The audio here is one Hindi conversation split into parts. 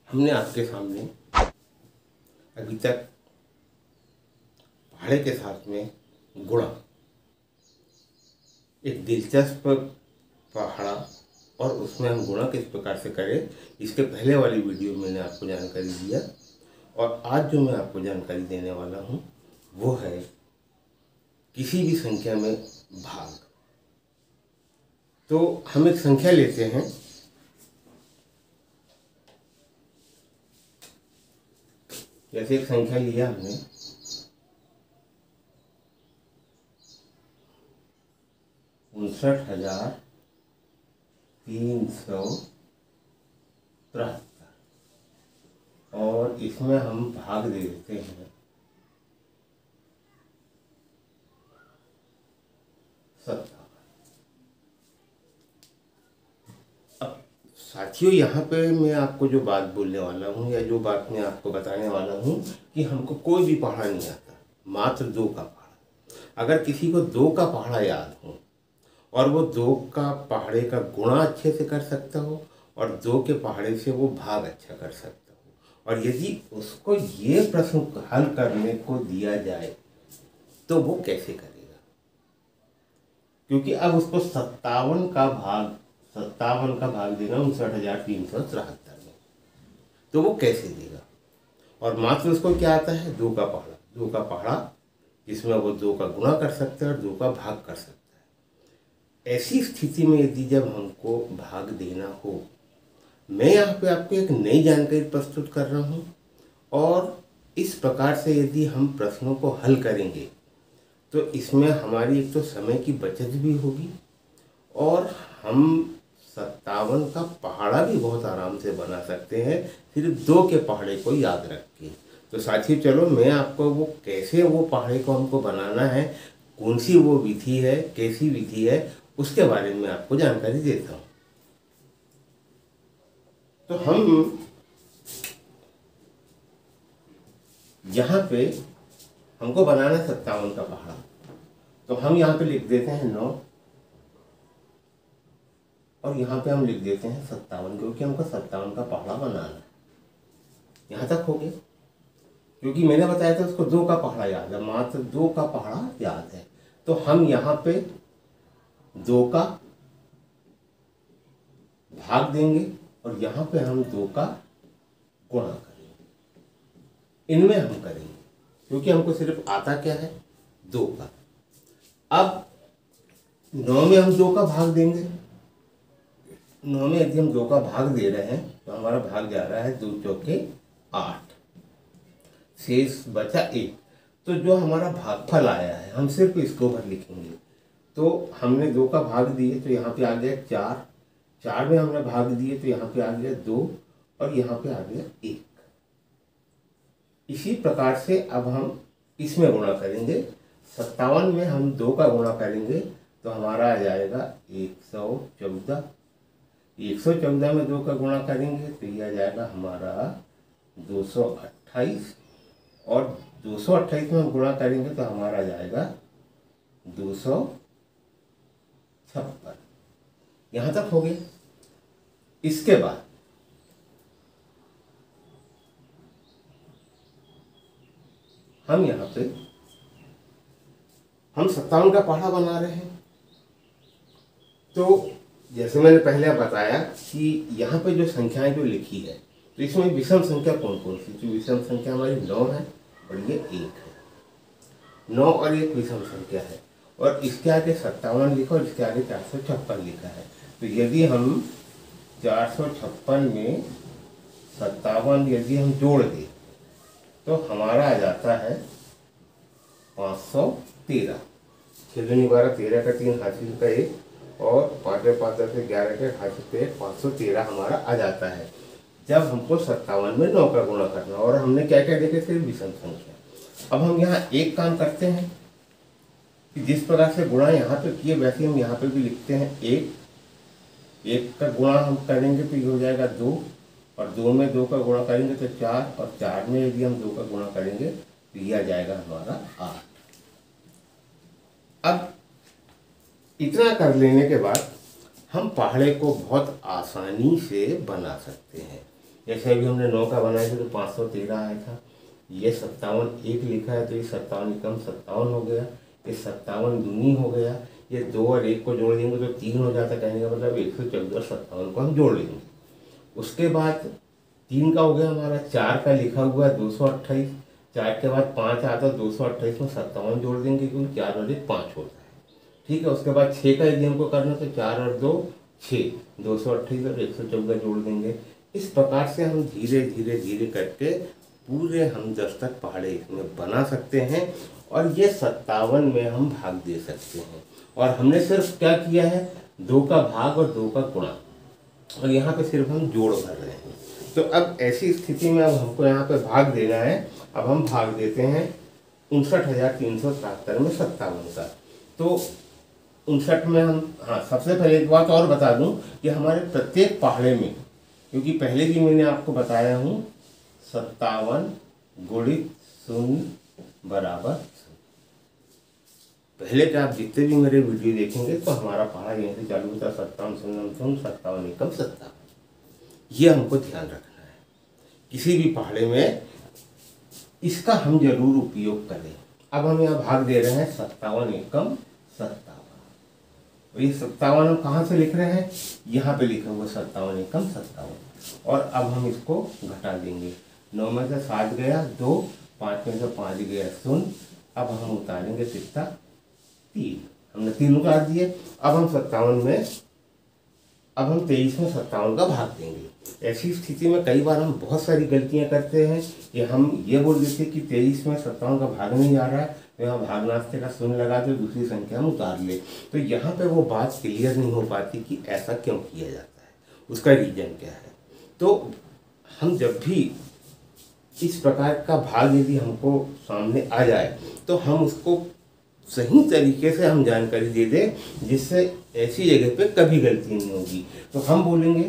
हमने आपके सामने अभी तक पहाड़े के साथ में गुणा, एक दिलचस्प पहाड़ा और उसमें हम गुणा किस प्रकार से करें, इसके पहले वाली वीडियो में मैंने आपको जानकारी दिया। और आज जो मैं आपको जानकारी देने वाला हूँ वो है किसी भी संख्या में भाग। तो हम एक संख्या लेते हैं, जैसे एक संख्या लिया हमने 59,373 और इसमें हम भाग दे देते हैं 57। अब साथियों, यहाँ पे मैं आपको जो बात बोलने वाला हूँ या जो बात मैं आपको बताने वाला हूँ कि हमको कोई भी पहाड़ा नहीं आता, मात्र 2 का पहाड़ा। अगर किसी को 2 का पहाड़ा याद हो और वो 2 का पहाड़े का गुणा अच्छे से कर सकता हो और 2 के पहाड़े से वो भाग अच्छा कर सकता हो, और यदि उसको ये प्रश्न हल करने को दिया जाए तो वो कैसे करेगा? क्योंकि अब उसको 57 का भाग देना 59,373 में, तो वो कैसे देगा? और मात्र उसको क्या आता है? 2 का पहाड़ा जिसमें वो 2 का गुणा कर सकता है और 2 का भाग कर सकता है। ऐसी स्थिति में यदि जब हमको भाग देना हो, मैं यहाँ पे आपको एक नई जानकारी प्रस्तुत कर रहा हूँ, और इस प्रकार से यदि हम प्रश्नों को हल करेंगे तो इसमें हमारी एक तो समय की बचत भी होगी और हम 57 का पहाड़ा भी बहुत आराम से बना सकते हैं, सिर्फ 2 के पहाड़े को याद रख के। तो साथियों, चलो मैं आपको वो कैसे वो पहाड़े को हमको बनाना है, कौन सी वो विधि है, कैसी विधि है, उसके बारे में आपको जानकारी देता हूँ। तो हम यहाँ पे हमको बनाना 57 का पहाड़ा, तो हम यहाँ पे लिख देते हैं 9 और यहाँ पे हम लिख देते हैं 57, क्योंकि हमको 57 का पहाड़ा बनाना है। यहाँ तक हो गया, क्योंकि मैंने बताया था उसको 2 का पहाड़ा याद है, मात्र 2 का पहाड़ा याद है। तो हम यहाँ पे 2 का भाग देंगे और यहाँ पे हम 2 का गुणा करेंगे। इनमें हम करेंगे क्योंकि हमको सिर्फ आता क्या है? 2 का। अब 9 में हम 2 का भाग देंगे। 9 में यदि हम 2 का भाग दे रहे हैं तो हमारा भाग जा रहा है 2 चौके 8, शेष बचा 1। तो जो हमारा भागफल आया है हम सिर्फ इसको भर लिखेंगे। तो हमने 2 का भाग दिए तो यहाँ पे आ गया 4, 4 में हमने भाग दिए तो यहाँ पे आ गया 2 और यहाँ पे आ गया 1। इसी प्रकार से अब हम इसमें गुणा करेंगे। 57 में हम 2 का गुणा करेंगे तो हमारा आ जाएगा 114। 114 में 2 का गुणा करेंगे तो ये आ जाएगा हमारा 228, और 228 में हम गुणा करेंगे तो हमारा आ जाएगा 256। यहाँ तक हो गया। इसके बाद हम यहाँ पे हम 57 का पहाड़ा बना रहे हैं। तो जैसे मैंने पहले बताया कि यहाँ पे जो संख्याएं जो लिखी है, तो इसमें विषम संख्या कौन कौन सी? जो विषम संख्या हमारी 9 है और ये 1 है। 9 और 1 विषम संख्या है, और इसके आगे 57 लिखा और इसके आगे 456 लिखा है। तो यदि हम 456 में 57 यदि हम जोड़ दें तो हमारा आ जाता है 513। 6 दूनी 12, 13 का 3, हासिल का 1 और 5 5 10 11 के हासिल का 1, 513 हमारा आ जाता है जब हमको 57 में 9 का गुणा करना। और हमने क्या क्या देखे थे? विषम संख्या। अब हम यहाँ एक काम करते हैं कि जिस प्रकार से गुणा यहाँ पे किए वैसे हम यहाँ पे भी लिखते हैं 1 का गुणा हम करेंगे तो ये हो जाएगा 2, और 2 में 2 का गुणा करेंगे तो 4, और 4 में यदि हम 2 का गुणा करेंगे तो ये आ जाएगा हमारा 8। अब इतना कर लेने के बाद हम पहाड़े को बहुत आसानी से बना सकते हैं। जैसे अभी हमने 9 का बनाया था तो 513 आया था। ये 57 एक लिखा है तो ये 57 एकम 57 हो गया। ये 57 दूनी हो गया। ये 2 और 1 को जोड़ देंगे तो 3 हो जाता है। कहने का मतलब 114 और 57 को हम जोड़ लेंगे। उसके बाद 3 का हो गया हमारा। 4 का लिखा हुआ है 228। 4 के बाद 5 आता है 228 में 57 जोड़ देंगे क्योंकि 4 और 1 5 होता है। ठीक है। उसके बाद 6 का यदि हमको करना तो 4 और 2 6, 228 और 114 जोड़ देंगे। इस प्रकार से हम धीरे धीरे धीरे करके पूरे हम 10 तक पहाड़े इसमें बना सकते हैं और ये 57 में हम भाग दे सकते हैं। और हमने सिर्फ क्या किया है, 2 का भाग और 2 का गुणा, और यहाँ पे सिर्फ हम जोड़ भर रहे हैं। तो अब ऐसी स्थिति में अब हमको यहाँ पे भाग देना है। अब हम भाग देते हैं 59,373 में 57 का। तो 59 में हम, हाँ सबसे पहले एक बात और बता दूं कि हमारे प्रत्येक पहाड़े में, क्योंकि पहले भी मैंने आपको बताया हूँ 57 गुणित 0 बराबर 0। पहले के आप जितने भी मेरे वीडियो देखेंगे तो हमारा पहाड़ा यहीं से चालू होता है 57 0 0 57 एकम 57। ये हमको ध्यान रखना है। किसी भी पहाड़े में इसका हम जरूर उपयोग करें। अब हम यहाँ भाग दे रहे हैं 57 एकम 57। ये 57 हम कहाँ से लिख रहे हैं, यहाँ पे लिखा हुआ 57 एकम 57। और अब हम इसको घटा देंगे। 9 में से 7 गया 2, 5 में से 5 गया 0। अब हम उतारेंगे कितना 3, हमने 3 उतार दिए। अब हम 57 में, अब हम 23 में 57 का भाग देंगे। ऐसी स्थिति में कई बार हम बहुत सारी गलतियां करते हैं कि हम ये बोल देते कि 23 में 57 का भाग नहीं आ रहा है, तो यहाँ भागनास्ते का 0 लगा दे, दूसरी संख्या हम उतार ले। तो यहाँ पे वो बात क्लियर नहीं हो पाती कि ऐसा क्यों किया जाता है, उसका रीजन क्या है। तो हम जब भी इस प्रकार का भाग यदि हमको सामने आ जाए तो हम उसको सही तरीके से हम जानकारी दे दें, जिससे ऐसी जगह पे कभी गलती नहीं होगी। तो हम बोलेंगे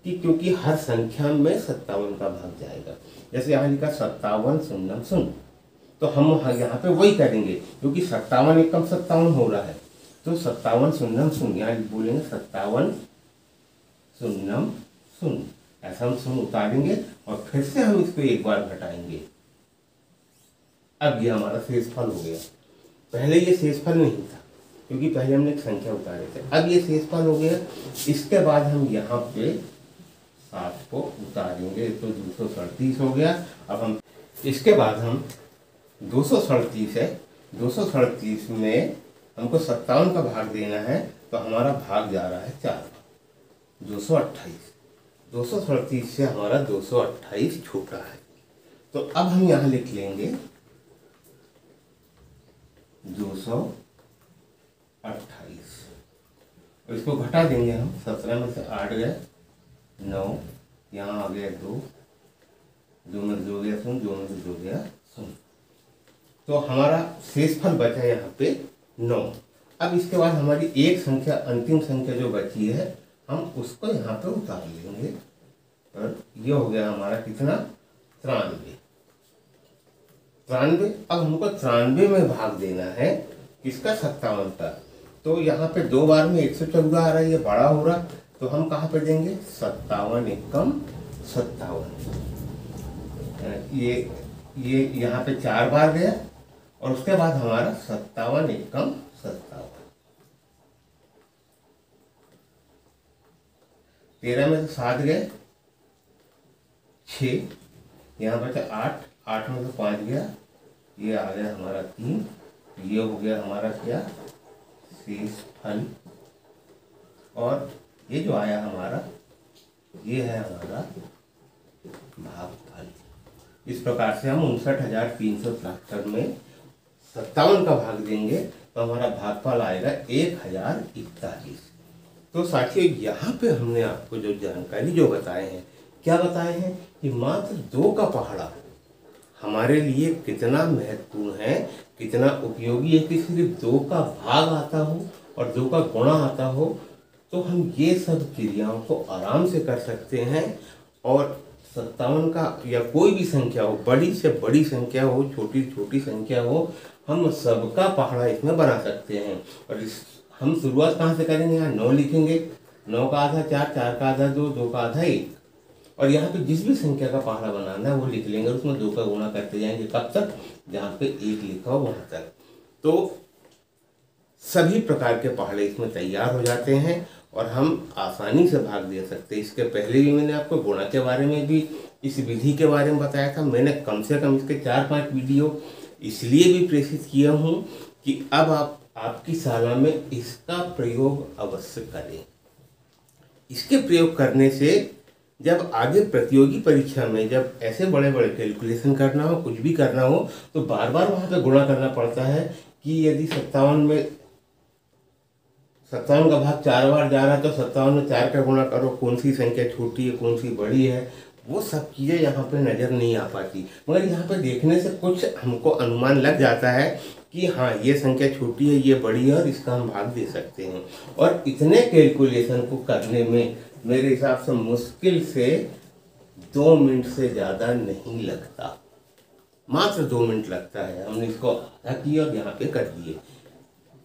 कि क्योंकि हर संख्या में 57 का भाग जाएगा। जैसे यहाँ लिखा 57 0 0, तो हम यहाँ पे वही करेंगे क्योंकि 57 एकम 57 हो रहा है। तो 57 0 0 यहाँ बोलेंगे 57 0 0, ऐसा हम 0 उतारेंगे और फिर से हम इसको एक बार घटाएंगे। अब ये हमारा शेषफल हो गया। पहले ये शेषफल नहीं था क्योंकि पहले हमने एक संख्या उतारे थे। अब ये शेषफल हो गया। इसके बाद हम यहाँ पे 7 को उतारेंगे तो 237 हो गया। अब हम इसके बाद हम 237 है, 237 में हमको 57 का भाग देना है, तो हमारा भाग जा रहा है 4, 228। 237 से हमारा 228 छूटा है। तो अब हम यहाँ लिख लेंगे 228 और इसको घटा देंगे हम। 17 में से 8 गए 9, यहाँ आ गया 2, 2 में 2 गया 0, 2 में 2 गया 0। तो हमारा शेषफल बचा यहाँ पे 9। अब इसके बाद हमारी एक संख्या, अंतिम संख्या जो बची है, हम उसको यहाँ पे उतार लेंगे और ये हो गया हमारा कितना 93। अब हमको 93 में भाग देना है किसका 57 का। तो यहाँ पे 2 बार में 114 आ रहा है, ये बड़ा हो रहा, तो हम कहाँ पे देंगे 57 एकम 57। ये यहाँ पे 4 बार गया और उसके बाद हमारा 57 एकम 57। 13 में से 7 गए 6, यहाँ बचा 8, 8 में से 5 गया, ये आ गया हमारा 3। ये हो गया हमारा क्या शेषफल। और ये जो आया हमारा, ये है हमारा भागफल। इस प्रकार से हम 59,373 में 57 का भाग देंगे तो हमारा भागफल आएगा 1041। तो साथियों, यहाँ पे हमने आपको जो जानकारी जो बताए हैं, क्या बताए हैं कि मात्र 2 का पहाड़ा हमारे लिए कितना महत्वपूर्ण है, कितना उपयोगी है कि सिर्फ 2 का भाग आता हो और 2 का गुणा आता हो, तो हम ये सब क्रियाओं को आराम से कर सकते हैं। और 57 का या कोई भी संख्या हो, बड़ी से बड़ी संख्या हो, छोटी छोटी संख्या हो, हम सबका पहाड़ा इसमें बना सकते हैं। और हम शुरुआत कहाँ से करेंगे, यहाँ 9 लिखेंगे। 9 का आधा 4, 4 का आधा 2, 2 का आधा 1। और यहाँ पे जिस भी संख्या का पहाड़ा बनाना है वो लिख लेंगे, उसमें 2 का गुणा करते जाएंगे, कब तक, जहाँ पे 1 लिखा हो वहाँ तक। तो सभी प्रकार के पहाड़े इसमें तैयार हो जाते हैं और हम आसानी से भाग दे सकते हैं। इसके पहले भी मैंने आपको गुणा के बारे में भी, इस विधि के बारे में बताया था। मैंने कम से कम इसके 4-5 वीडियो इसलिए भी प्रेषित किया हूँ कि अब आपकी शाला में इसका प्रयोग अवश्य करें। इसके प्रयोग करने से जब आगे प्रतियोगी परीक्षा में जब ऐसे बड़े बड़े कैलकुलेशन करना हो, कुछ भी करना हो, तो बार बार वहाँ पे गुणा करना पड़ता है कि यदि 57 का भाग 4 बार जा रहा है तो 57 में 4 का गुणा करो, कौन सी संख्या छोटी है कौन सी बड़ी है, वो सब चीज़ें यहाँ पे नज़र नहीं आ पाती। मगर यहाँ पे देखने से कुछ हमको अनुमान लग जाता है कि हाँ ये संख्या छोटी है, ये बड़ी है और इसका हम भाग दे सकते हैं। और इतने कैलकुलेशन को करने में मेरे हिसाब से मुश्किल से 2 मिनट से ज़्यादा नहीं लगता, मात्र 2 मिनट लगता है। हमने इसको आधा किया और यहाँ पे कर दिए,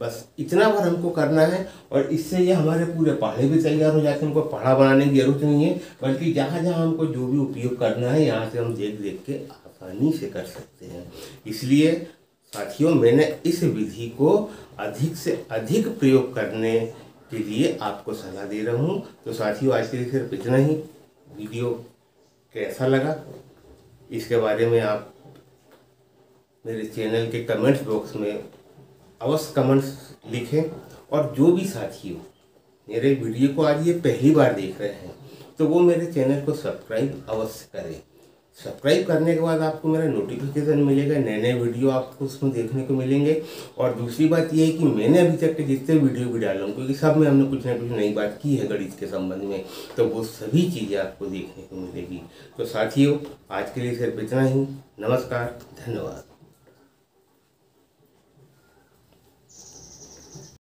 बस इतना बार हमको करना है। और इससे ये हमारे पूरे पहाड़े भी तैयार हो जाते हैं, हमको पहाड़ा बनाने की जरूरत नहीं है, बल्कि जहाँ जहाँ हमको जो भी उपयोग करना है यहाँ से हम देख देख के आसानी से कर सकते हैं। इसलिए साथियों, मैंने इस विधि को अधिक से अधिक प्रयोग करने के लिए आपको सलाह दे रहा हूँ। तो साथियों, आज के लिए सिर्फ इतना ही। वीडियो कैसा लगा इसके बारे में आप मेरे चैनल के कमेंट्स बॉक्स में अवश्य कमेंट्स लिखें। और जो भी साथियों मेरे वीडियो को आज ये पहली बार देख रहे हैं तो वो मेरे चैनल को सब्सक्राइब अवश्य करें। सब्सक्राइब करने के बाद आपको मेरा नोटिफिकेशन मिलेगा, नए नए वीडियो आपको उसमें देखने को मिलेंगे। और दूसरी बात यह है कि मैंने अभी तक के जितने वीडियो भी डाला हूँ, क्योंकि सब में हमने कुछ ना कुछ नई बात की है गणित के संबंध में, तो वो सभी चीज़ें आपको देखने को मिलेगी। तो साथियों, आज के लिए सिर्फ इतना ही। नमस्कार, धन्यवाद।